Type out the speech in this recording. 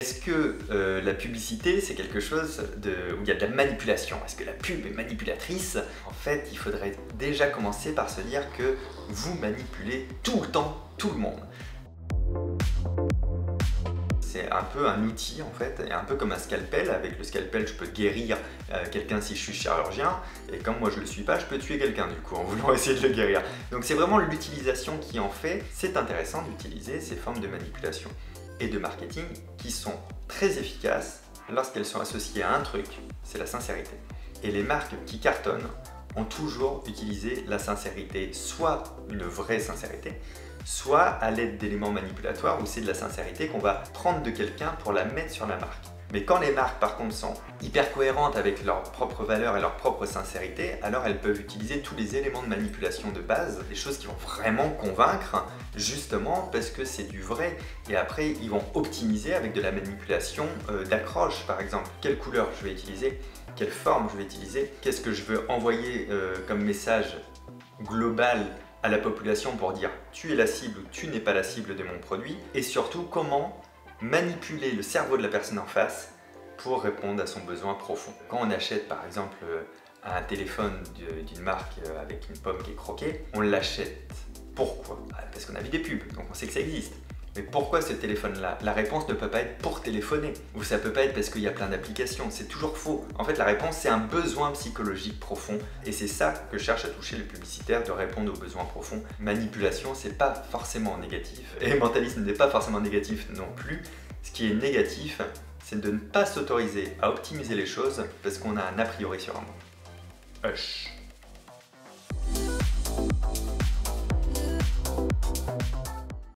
Est-ce que la publicité, c'est quelque chose où il y a de la manipulation? Est-ce que la pub est manipulatrice? En fait, il faudrait déjà commencer par se dire que vous manipulez tout le temps tout le monde. C'est un peu un outil en fait, et un peu comme un scalpel. Avec le scalpel, je peux guérir quelqu'un si je suis chirurgien, et comme moi je le suis pas, je peux tuer quelqu'un du coup en voulant essayer de le guérir. Donc c'est vraiment l'utilisation qui en fait. C'est intéressant d'utiliser ces formes de manipulation et de marketing qui sont très efficaces lorsqu'elles sont associées à un truc, c'est la sincérité. Et les marques qui cartonnent ont toujours utilisé la sincérité, soit une vraie sincérité, soit à l'aide d'éléments manipulatoires où c'est de la sincérité qu'on va prendre de quelqu'un pour la mettre sur la marque. Mais quand les marques par contre sont hyper cohérentes avec leurs propres valeurs et leur propre sincérité, alors elles peuvent utiliser tous les éléments de manipulation de base, des choses qui vont vraiment convaincre, justement parce que c'est du vrai. Et après, ils vont optimiser avec de la manipulation d'accroche, par exemple. Quelle couleur je vais utiliser, quelle forme je vais utiliser, qu'est-ce que je veux envoyer comme message global à la population pour dire tu es la cible ou tu n'es pas la cible de mon produit, et surtout comment manipuler le cerveau de la personne en face pour répondre à son besoin profond. Quand on achète par exemple un téléphone d'une marque avec une pomme qui est croquée, on l'achète. Pourquoi? Parce qu'on a vu des pubs, donc on sait que ça existe. Mais pourquoi ce téléphone-là? La réponse ne peut pas être pour téléphoner, ou ça peut pas être parce qu'il y a plein d'applications, c'est toujours faux. En fait, la réponse, c'est un besoin psychologique profond, et c'est ça que cherche à toucher le publicitaire, de répondre aux besoins profonds. Manipulation, c'est pas forcément négatif, et mentalisme n'est pas forcément négatif non plus. Ce qui est négatif, c'est de ne pas s'autoriser à optimiser les choses parce qu'on a un a priori sur un mot. Hush.